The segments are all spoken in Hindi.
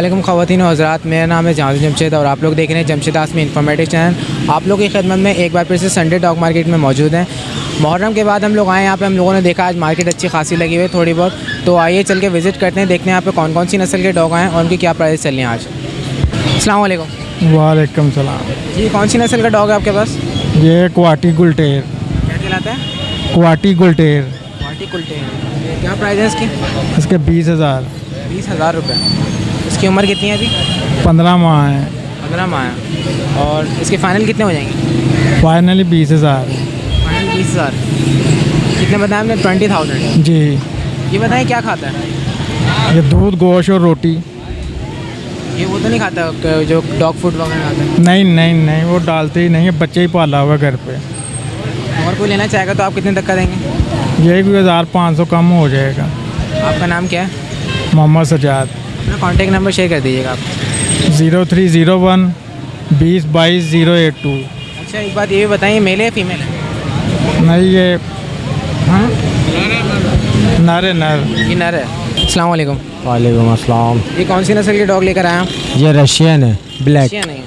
अस्सलामुअलैकुम ख़वातीन और हज़रात, मेरा नाम है जहाज़ जमशेद और आप लोग देख रहे हैं जमशेद आसमी इन्फॉर्मेटिव चैनल। आप लोग की खिदमत में एक बार फिर से संडे डॉग मार्केट में मौजूद हैं। मुहर्रम के बाद हम लोग आए यहाँ पे, हम लोगों ने देखा आज मार्केट अच्छी खासी लगी हुई है थोड़ी बहुत, तो आइए चल के विज़िट करते हैं, देखते हैं यहाँ पे कौन कौन सी नस्ल के डॉग आए हैं और उनकी क्या प्राइस चल रही हैं आज। अस्सलाम वालेकुम। वालेकुम सलाम। जी, कौन सी नस्ल का डॉग है आपके पास? ये क्वाटी गुलटेर। क्या कहलाता है? क्वाटी गुलटेर। क्वाटी गुलटेर। क्या प्राइस है इसकी? इसके 20,000। 20,000 रुपये। इसकी उम्र कितनी है अभी? 15 माह है। 15 माह है। और इसके फ़ाइनल कितने हो जाएंगे? फाइनली 20,000। फाइनल 20,000। कितने बताया आपने? 20,000। जी। ये बताएं क्या खाता है? ये दूध, गोश्त और रोटी। ये वो तो नहीं खाता जो डॉग फूड वगैरह खाता है? नहीं नहीं नहीं, वो डालते ही नहीं है, बच्चे ही पाला हुआ घर पे। और कोई लेना चाहेगा तो आप कितने तक का देंगे? ये 1,500 कम हो जाएगा। आपका नाम क्या है? मोहम्मद सजाद। अपना कॉन्टैक्ट नंबर शेयर कर दीजिएगा आप। 0301 20 22 082। अच्छा, एक बात ये भी बताइए, मेल है फीमेल है? नहीं, ये हाँ नर है, नर। ये नर है। अस्सलाम वालेकुम। वालेकुम अस्सलाम। ये कौन सी नस्ल के डॉग लेकर आए आप? ये रशियन है, ब्लैक। रशियन है?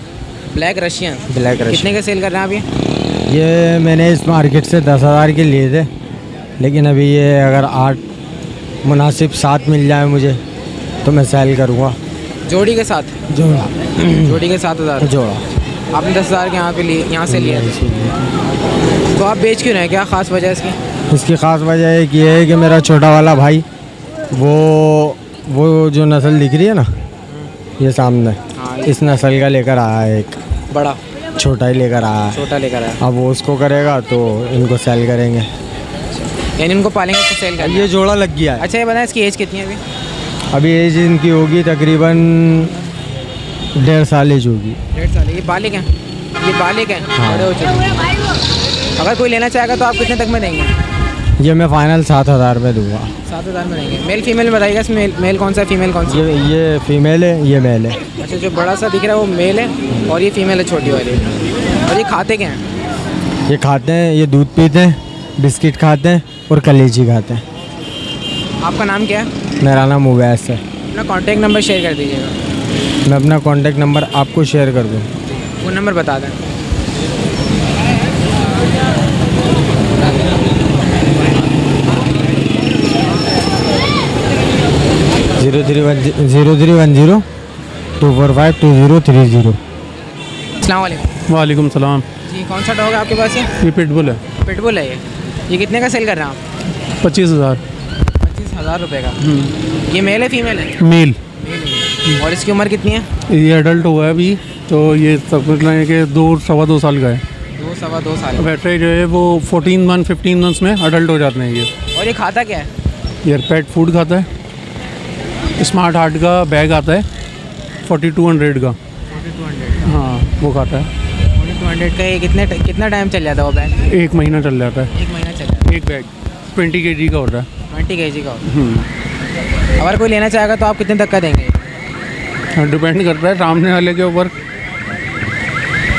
Black Russian. Black Russian. कितने का सेल कर रहे हैं आप ये? ये मैंने इस मार्केट से 10,000 के लिए थे, लेकिन अभी ये अगर 8 मुनासिब 7 मिल जाए मुझे तो मैं सेल करूँगा। जोड़ी के साथ? जोड़ा। जोड़ी के 7,000। जोड़ा। आपने 10,000 के यहाँ पे लिए, यहाँ से लिया था। तो आप बेच क्यों रहे हैं? क्या ख़ास वजह है इसकी? इसकी ख़ास वजह एक ये है कि मेरा छोटा वाला भाई वो जो नस्ल दिख रही है ना, ये सामने, हाँ, इस नस्ल का लेकर आया है। एक बड़ा छोटा ही लेकर आया है। छोटा लेकर आया। अब वो उसको करेगा तो इनको सेल करेंगे, यानी इनको पालेंगे तो सेल करेंगे। ये जोड़ा लग गया है। अच्छा, ये बताएं इसकी एज कितनी है अभी? अभी एज इनकी होगी तकरीबन 1.5 साल एज होगी। 1.5 साल। ये बालिग हैं? ये बालिग हैं? हाँ। बड़े हो चुके हैं। अगर कोई लेना चाहेगा तो आप कितने तक में देंगे? ये मैं फ़ाइनल 7,000 में दूंगा। 7,000 में देंगे। मेल फीमेल में बताइएगा, इसमें मेल कौन सा है, फीमेल कौन सा? ये फीमेल है, ये मेल है। अच्छा, जो बड़ा सा दिख रहा है वो मेल है और ये फीमेल है छोटी वाली। और ये खाते क्या हैं? ये खाते हैं, ये दूध पीते हैं, बिस्किट खाते हैं और कलेजी खाते हैं। आपका नाम क्या है? मेरा नाम उवैस है। अपना कॉन्टैक्ट नंबर शेयर कर दीजिएगा। मैं अपना कॉन्टैक्ट नंबर आपको शेयर कर दूँ। वो नंबर बता दें। 0310 245 2030। अस्सलाम वालेकुम। वालेकुम सलाम। जी, कौन सा डॉग है आपके पास? ये पिटबुल है। पिटबुल है ये कितने का सेल कर रहे हैं आप? 25,000। 25,000 रुपये का। ये मेल है फीमेल है? मेल। मेल है। और इसकी उम्र कितनी है? ये एडल्ट हुआ है अभी, तो ये समझ लें कि 2-2.25 साल का है। 2-2.25 साल। वैसे जो है वो 15 मंथ्स में अडल्ट हो जाते हैं ये। और ये खाता क्या है? ये पेट फूड खाता है। स्मार्ट हार्ट का बैग आता है 4200 का। 4200। हाँ, वो खाता है। 4200 का। ये कितना टाइम चल जाता है वो बैग? 1 महीना चल जाता है। 1 महीना चल जाता है। एक बैग 20 kg का होता है। 20 kg का होता है। अगर कोई लेना चाहेगा तो आप कितने तक का देंगे? डिपेंड करता है सामने वाले के ऊपर,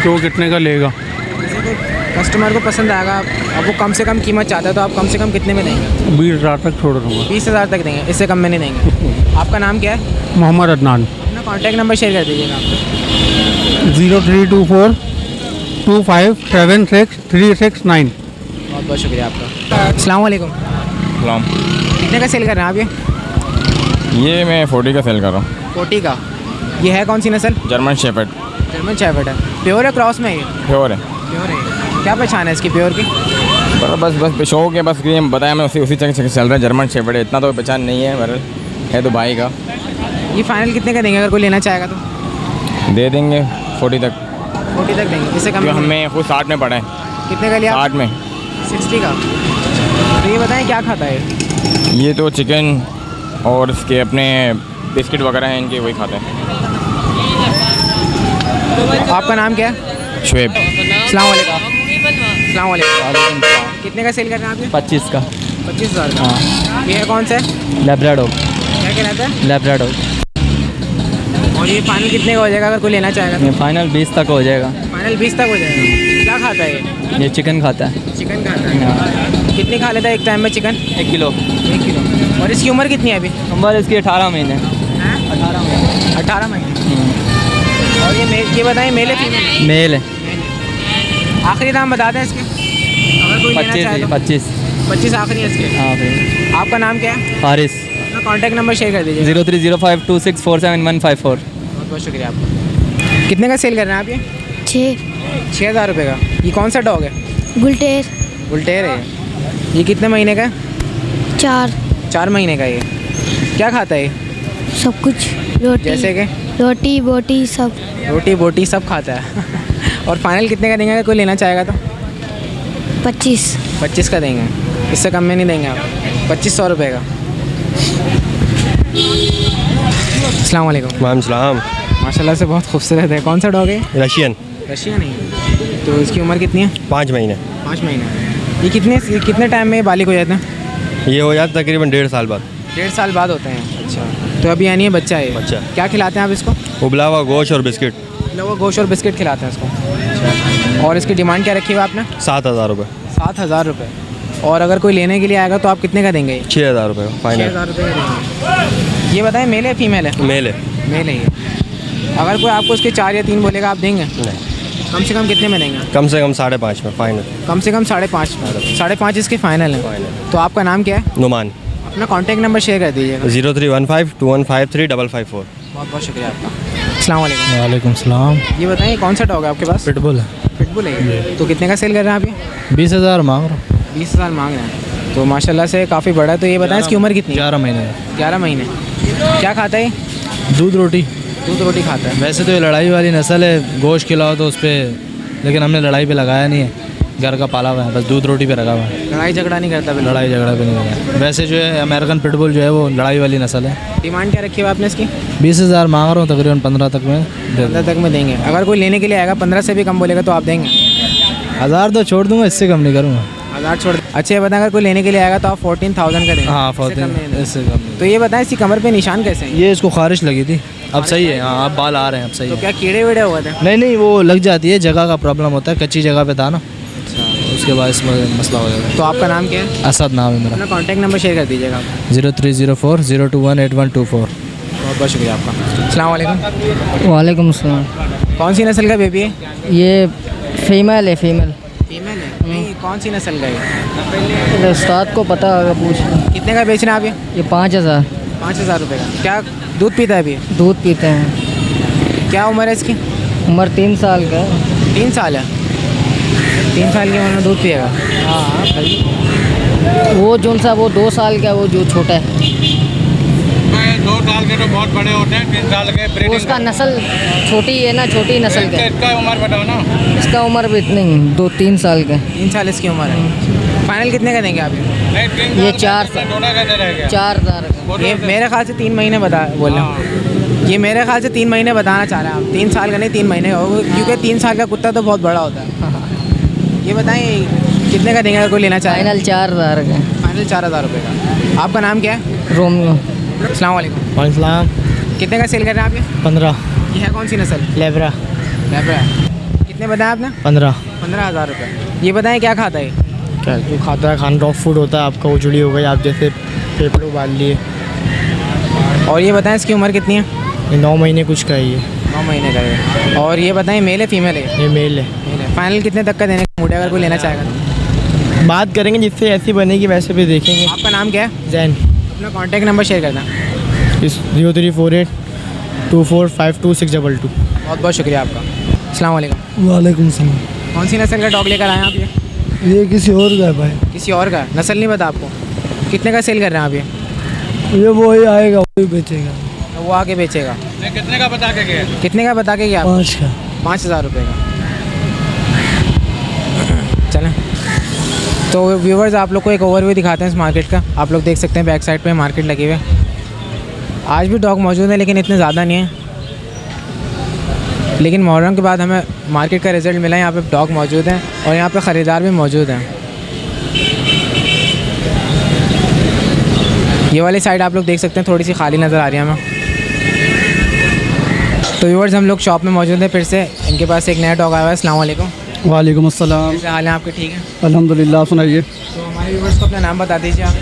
तो कितने का लेगा। जैसे कोई कस्टमर को पसंद आएगा, अब वो कम से कम कीमत चाहता है तो आप कम से कम कितने में देंगे? 20,000 तक छोड़ दूँगा। 20,000 तक देंगे, इससे कम में नहीं देंगे। आपका नाम क्या है? मोहम्मद अदनान। अपना कॉन्टैक्ट नंबर शेयर कर दीजिएगा आप। 0324 2576 369। बहुत बहुत शुक्रिया आपका। अस्सलाम वालेकुम। सलाम। कितने का सेल कर रहे हैं आप ये मैं 40 का सेल कर रहा हूँ। 40 का। ये है कौन सी नस्ल? German shepherd. जर्मन शेफर्ड है। प्योर है क्रॉस में? ये प्योर है। प्योर है। क्या पहचान है इसकी प्योर की? बस शौक है, बस ये बताया मैं, उसी जगह से चल रहा है। जर्मन शेफर्ड है, इतना तो पहचान नहीं है, बहरहाल है तो भाई का। ये फाइनल कितने का देंगे अगर कोई लेना चाहेगा तो? दे देंगे 40 तक। 40 तक देंगे, इससे कम क्यों, नहीं? हमें खुद 60 में पड़ा है। कितने का लिया? 60 में। 60 का। तो ये बताएं क्या खाता है? ये तो चिकन और इसके अपने बिस्किट वगैरह हैं इनके, वही खाता है। आपका नाम क्या है? शुएब। अस्सलाम वालेकुम। अस्सलाम वालेकुम। कितने का सेल कर रहे हैं आप? 25 का। 25,000 का। ये है कौन सा है? लैब्राडोर। क्या कहलाता है? लैब्राडोर। और ये फाइनल कितने का हो जाएगा अगर कोई लेना चाहेगा तो? ये फाइनल 20 तक हो जाएगा। फाइनल 20 तक हो जाएगा। क्या खाता है ये चिकन खाता है। चिकन खाता है। कितनी खा लेता है एक टाइम में चिकन? 1 किलो। 1 किलो। और इसकी उम्र कितनी है अभी? उम्र इसकी 18 महीने। 18 महीने। 18 महीने। और ये बताएं मेल है फीमेल? मेल है। आखिरी दाम बता दें इसके, अगर कोई लेना चाहे तो। 25 आखिरी है इसके। हाँ भाई। आपका नाम क्या है? हारिस। अपना कॉन्टैक्ट नंबर शेयर कर दीजिए। 030526475154। बहुत बहुत शुक्रिया आपका। कितने का सेल कर रहे हैं आप ये? 6,000 रुपये का। ये कौन सा डॉग है? गुलटेर। बुल्टेर है ये। कितने महीने का है? 4 महीने का। ये क्या खाता है ये? सब कुछ, रोटी जैसे कि रोटी बोटी सब। रोटी बोटी सब खाता है। और फाइनल कितने का देंगे अगर कोई लेना चाहेगा तो? 25 का देंगे, इससे कम में नहीं देंगे आप? 2500 रुपये का। अस्सलाम वालेकुम। वालेकुम सलाम। माशाल्लाह से बहुत खूबसूरत है। कौन सा डॉग है? रशियन। रशियन नहीं। तो इसकी उम्र कितनी है? 5 महीने। 5 महीने। ये कितने टाइम में बालिग हो जाते हैं? ये हो जाता तकरीबन 1.5 साल बाद। 1.5 साल बाद होते हैं। अच्छा, तो अभी यानी ये बच्चा है? बच्चा। क्या खिलाते हैं आप इसको? उबला हुआ गोश्त और बिस्किट। लोगों गोश्त और बिस्किट खिलाते हैं इसको। अच्छा, और इसकी डिमांड क्या रखी हुई आपने? 7,000 रुपये। 7,000 रुपये। और अगर कोई लेने के लिए आएगा तो आप कितने का देंगे? 6,000 रुपये फाइनल। 6,000 रुपये का देंगे। ये बताएं मेल है फीमेल है? मेल है। मेल है ये। अगर कोई आपको इसके 4 या 3 बोलेगा आप देंगे? नहीं, कम से कम कितने में देंगे? कम से कम 5.5 में फाइनल। कम से कम 5.5 में। 5.5 इसके फाइनल है। फाइनल। तो आपका नाम क्या है? नुमान। अपना कॉन्टैक्ट नंबर शेयर कर दीजिएगा। 031521535554। बहुत बहुत शुक्रिया आपका। अस्सलाम वालेकुम। वालेकुम सलाम। ये बताइए कौन सा डॉग है आपके पास? पिटबुल है। पिटबुल है ये। तो कितने का सेल कर रहे हैं आप ये? 20,000 मांग रहा हूँ। 20,000 मांग रहे हैं। तो माशाल्लाह से काफ़ी बड़ा है। तो ये बताएं इसकी उम्र कितनी है? 11 महीने। 11 महीने। क्या खाता है? दूध रोटी। दूध रोटी खाता है। वैसे तो ये लड़ाई वाली नस्ल है, गोश्त खिलाओ तो उस पर, लेकिन हमने लड़ाई पे लगाया नहीं है, घर का पाला हुआ है, बस दूध रोटी पे रखा हुआ है। लड़ाई झगड़ा नहीं करता बिल्कुल? लड़ाई झगड़ा पे नहीं लगा। वैसे जो है अमेरिकन पिटबुल जो है वो लड़ाई वाली नस्ल है। डिमांड क्या रखी है आपने इसकी? 20,000 मांग रहा हूँ, तकरीबन 15 तक में दे 15 तक में देंगे। अगर कोई लेने के लिए आएगा 15 से भी कम बोलेगा तो आप देंगे? 1,000 तो छोड़ दूंगा, इससे कम नहीं करूँगा। 1000 छोड़। अच्छा, ये बताएं अगर कोई लेने के लिए आएगा तो आप 14,000 का देंगे? हाँ, इससे कम नहीं देंगे। इससे कम नहीं। तो ये बताएं इसकी कमर पे निशान कैसे हैं? ये इसको खारिश लगी थी, अब सही है। हाँ, अब बाल आ रहे हैं, अब सही तो है। क्या कीड़े वीड़े हुए थे? नहीं, वो लग जाती है, जगह का प्रॉब्लम होता है, कच्ची जगह पे था ना, उसके बाद इसमें मसला हो जाता है। तो आपका नाम क्या है? असद नाम है मेरा। अपना कॉन्टैक्ट नंबर शेयर कर दीजिएगा आप। 030402182124। बहुत बहुत शुक्रिया आपका। अस्सलाम वालेकुम। वालेकुम अस्सलाम। कौन सी नस्ल का बेबी है? ये फीमेल है। फीमेल फीमेल है? नहीं, कौन सी नस्ल का है? उस्ताद को पता होगा, पूछ। कितने का बेच रहे हैं आप ये? 5,000 5,000 रुपये का। क्या दूध पीता है अभी? दूध पीते हैं। क्या उम्र है इसकी? उम्र 3 साल का है। 3 साल है। 3 साल की उम्र में दूध पिएगा? हाँ, वो जो सा वो 2 साल का, वो जो छोटा है 2 साल के तो बहुत बड़े होते हैं, 3 साल के वो उसका नस्ल छोटी है ना, छोटी नस्ल का है। इसका उम्र बताओ ना। इसका उम्र भी इतनी 2-3 साल का। 3 साल इसकी उम्र है। फाइनल कितने का देंगे आप ये? ये 4,000 ये मेरे ख्याल से 3 महीने बता बोल रहे हो। ये मेरे ख्याल से 3 महीने बताना चाह रहे हैं आप। 3 साल का नहीं, 3 महीने का होगा, क्योंकि 3 साल का कुत्ता तो बहुत बड़ा होता है। ये बताएं कितने का देंगे अगर कोई लेना चाहे? फाइनल 4,000 का। फाइनल 4,000 रुपये का। आपका नाम क्या है? रोमियो। अस्सलाम वालेकुम। वालेकुम। कितने का सेल कर रहे हैं आप ये? 15। ये है कौन सी नस्ल? लेब्रा। लेब्रा। कितने बताया आपने? 15। 15,000 रुपये। ये बताएं क्या खाता है? क्या जो खाता है खाना डॉग फूड होता है आपका, उजड़ी हो गई, आप जैसे पेपर उबाल लिए। और ये बताएं इसकी उम्र कितनी है? ये 9 महीने कुछ का है ये। 9 महीने का है। और ये बताएं मेल है फीमेल है? ये मेल है। मेल है। फाइनल कितने तक का देने का मूड है अगर कोई लेना चाहेगा तो? बात करेंगे, जिससे ऐसी बनेगी वैसे भी देखेंगे। आपका नाम क्या है? जैन। अपना कॉन्टैक्ट नंबर शेयर करना। 034824522622। बहुत बहुत शुक्रिया आपका। अस्सलाम वालेकुम। वालेकुम सलाम। कौन सी नस्ल का डॉग लेकर आए हैं आप ये? ये किसी और का है भाई। किसी और का? नस्ल नहीं पता आपको? कितने का सेल कर रहे हैं आप ये? ये वही आएगा, वही बेचेगा। वो आके बेचेगा? कितने का बता के गया? कितने का बता के गया? 5 का। 5,000 रुपये का। चलें, तो व्यूवर्स आप लोग को एक ओवरव्यू दिखाते हैं इस मार्केट का। आप लोग देख सकते हैं बैक साइड पे मार्केट लगी हुई है। आज भी डॉग मौजूद है लेकिन इतने ज़्यादा नहीं है। लेकिन मुहर्रम के बाद हमें मार्केट का रिज़ल्ट मिला है, यहाँ पे डॉग मौजूद हैं और यहाँ पे ख़रीदार भी मौजूद हैं। ये वाली साइड आप लोग देख सकते हैं थोड़ी सी खाली नज़र आ रही है हमें। तो व्यूवर्स हम लोग शॉप में मौजूद हैं फिर से। इनके पास एक नया डॉग आया हुआ है। अस्सलाम वालेकुम। वालेकुम अस्सलाम। कैसे हाल है आपके? ठीक है अल्हम्दुलिल्लाह। सुनाइए। तो हमारे व्यूवर्स को अपना नाम बता दीजिए आप।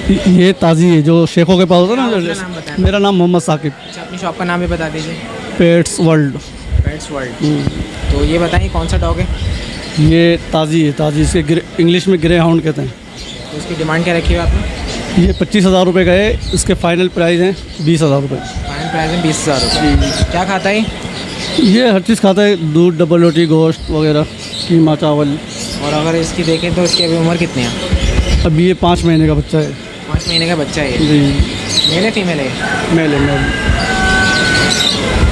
ये ताज़ी है जो शेखों के पास होता है आपका ना। नाम बताएं। मेरा नाम मोहम्मद साकिब, अच्छा, अपनी शॉप का नाम भी बता दीजिए। Pets world. Pets world. तो ये बताइए कौन सा डॉग है? ये ताज़ी है, ताज़ी, इसे इंग्लिश में ग्रे हाउंड कहते हैं। तो इसकी डिमांड क्या रखी है आपने? ये 25,000 रुपये का है, इसके फाइनल प्राइस हैं 20,000 रुपये। फाइनल प्राइस है 20,000 रुपये। क्या खाता है? ये हर चीज़ खाता है, दूध, डबल रोटी, गोश्त वगैरह, कीमा, चावल। और अगर इसकी देखें तो इसकी अभी उम्र कितनी है? अब ये 5 महीने का बच्चा है। 5 महीने का बच्चा है ये। जी, मेल है फीमेल है? मेल है, मेल।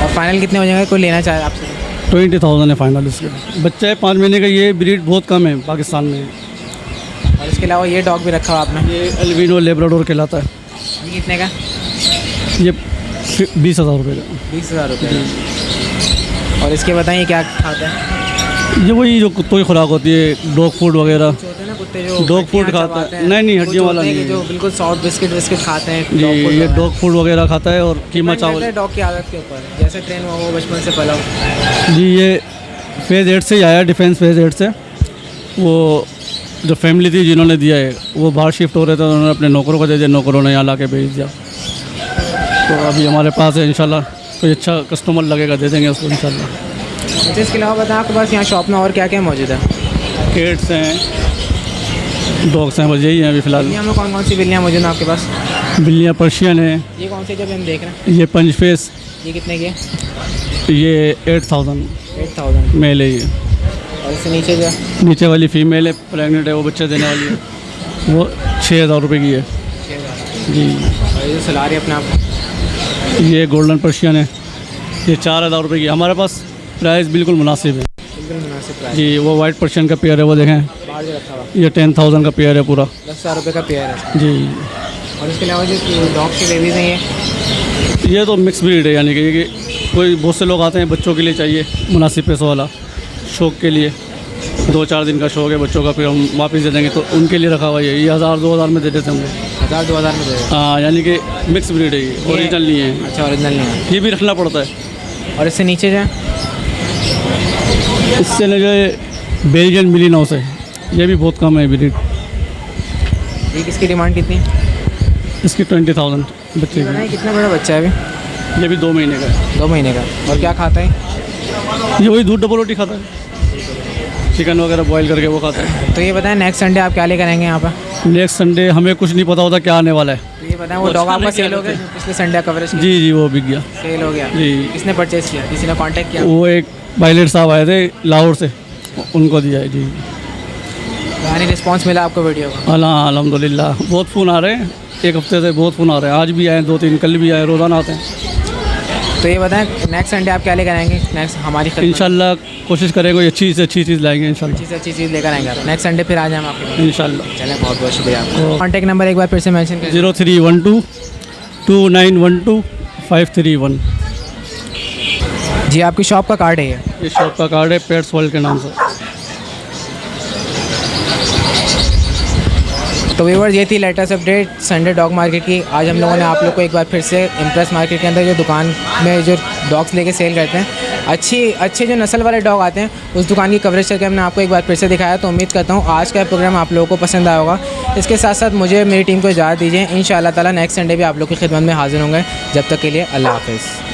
और फाइनल कितने हो जाएंगे कोई लेना चाहे आपसे? 20,000 है फाइनल इसका। बच्चा है 5 महीने का, ये ब्रीड बहुत कम है पाकिस्तान में। और इसके अलावा ये डॉग भी रखा हुआ आपने, ये अल्बिनो लेब्राडोर कहलाता है। ये कितने का? ये 20,000 रुपये का। 20,000 रुपये। और इसके बताइए क्या खाता है? ये वही जो कुत्तों की खुराक होती है, डॉग फूड वगैरह। जो होते हैं ना कुत्ते जो डॉग फूड हड्डियाँ खाता है। चबाते हैं, नहीं, कुछ हड्डियों वाला होते हैं कि नहीं जो है। बिल्कुल सॉफ्ट बिस्किट खाते हैं। जी, ये डॉग फूड वगैरह खाता है और कीमा चावल। डॉग की आदत के ऊपर जैसे ट्रेन हुआ वो बचपन से पला हो। जी, ये फेज़ 8 से ही आया, डिफेंस फेज़ 8 से। वो जो फैमिली थी जिन्होंने दिया है वो बाहर शिफ्ट हो रहे थे, उन्होंने अपने नौकरों को दे दिया, नौकरों ने यहाँ ला के भेज दिया। तो अभी हमारे पास है, इंशाल्लाह कोई अच्छा कस्टमर लगेगा दे देंगे उसको इंशाल्लाह। अच्छा, इसके अलावा बताएं आपके पास यहाँ शॉप में और क्या क्या मौजूद है? केट्स हैं, डॉग्स हैं, बस यही हैं अभी फ़िलहाल। बिल्लियाँ में कौन कौन सी बिल्लियाँ मौजूद हैं आपके पास? बिल्लियाँ पर्शियन है। ये कौन सी जब हम देख रहे हैं? ये पंच फेस, ये कितने की है? ये 8,000 8,000। मेल है ये। और इससे नीचे जो है नीचे वाली फीमेल है, प्रेग्नेंट है, वो बच्चा देने वाली है, वो 6,000 रुपये की है। 6,000। जी, और ये जो सला रही है अपने आप? ये गोल्डन पर्शियन है, ये 4,000 रुपये की। हमारे पास प्राइस बिल्कुल मुनासिब है। बिल्कुल मुनासिब प्राइस। जी, वो वाइट पर्शियन का पेयर है, वो देखें, बाहर जो रखा हुआ ये 10,000 का पेयर है पूरा। 10,000 रुपये का पेयर है। जी, और इसके अलावा जो डॉग्स की बेबीज़ हैं ये तो मिक्स ब्रीड है, यानी कि कोई बहुत से लोग आते हैं बच्चों के लिए चाहिए मुनासिब पैसों वाला, शौक़ के लिए, 2-4 दिन का शौक़ है बच्चों का, फिर हम वापस दे देंगे, तो उनके लिए रखा हुआ है। ये 1,000-2,000 में दे देते हैं हम लोग। 1,000-2,000 में दे दें? हाँ, यानी कि मिक्स ब्रीड है, ये ओरिजिनल नहीं है, अच्छा, ओरिजिनल नहीं है। ये भी रखना पड़ता है। और इससे नीचे जो है इससे न जो है बेल्जियन मिलीनॉस है, ये भी बहुत कम है ब्रीड। ये किसकी डिमांड कितनी है? इसकी 20,000 बच्चे ये बताइए की। कितना बड़ा बच्चा है अभी? ये भी 2 महीने का है। 2 महीने का। और क्या खाता है? ये वही दूध डबल रोटी खाता है, चिकन वगैरह बॉईल करके वो खाता है। तो ये बताएं नेक्स्ट संडे आप क्या लेकर आएंगे यहाँ पर? नेक्स्ट संडे हमें कुछ नहीं पता होता क्या आने वाला है। तो ये बताएं वो डॉग आपका सेल हो गया जो पिछले संडे कवरेज जी जी, वो बिक गया। सेल हो गया? जी। किसने परचेज किया? किसी ने कांटेक्ट किया? वो एक पायलट साहब आए थे लाहौर से, उनको दिया है। जी, यानी रिस्पांस मिला आपको वीडियो का? अल्हम्दुलिल्लाह, बहुत फ़ोन आ रहे हैं, एक हफ्ते से बहुत फ़ोन आ रहे हैं, आज भी आए 2-3, कल भी आए, रोज़ाना आते हैं। तो ये बताएं नेक्स्ट संडे आप क्या लेकर आएंगे? नेक्स्ट हमारी खिदमत में इंशाल्लाह कोशिश करेंगे कोई अच्छी से अच्छी चीज़ लाएंगे इंशाल्लाह। अच्छी से अच्छी चीज़ लेकर आएंगे आप। नेक्स्ट संडे फिर आ जाए हम आपके पास। इंशाल्लाह। चलें, बहुत बहुत शुक्रिया आपका। कॉन्टैक्ट नंबर एक बार फिर से मेंशन करें। 0312 2912 531। जी, आपकी शॉप का कार्ड है ये? ये शॉप का कार्ड है, पेट्स वर्ल्ड के नाम से। तो व्यूअर्स, ये थी latest update Sunday dog market की। आज हम लोगों ने आप लोग को एक बार फिर से इम्प्रेस मार्केट के अंदर जो दुकान में जो डॉग्स लेके सेल करते हैं, अच्छे जो नस्ल वाले डॉग आते हैं, उस दुकान की कवरेज करके हमने आपको एक बार फिर से दिखाया। तो उम्मीद करता हूँ आज का प्रोग्राम आप लोगों को पसंद आया होगा। इसके साथ साथ मुझे मेरी टीम को इजाज़त दीजिए। इंशाअल्लाह ताला नेक्स्ट संडे भी आप लोग की खिदमत में हाजिर होंगे। जब तक के लिए अल्लाह हाफ़िज़।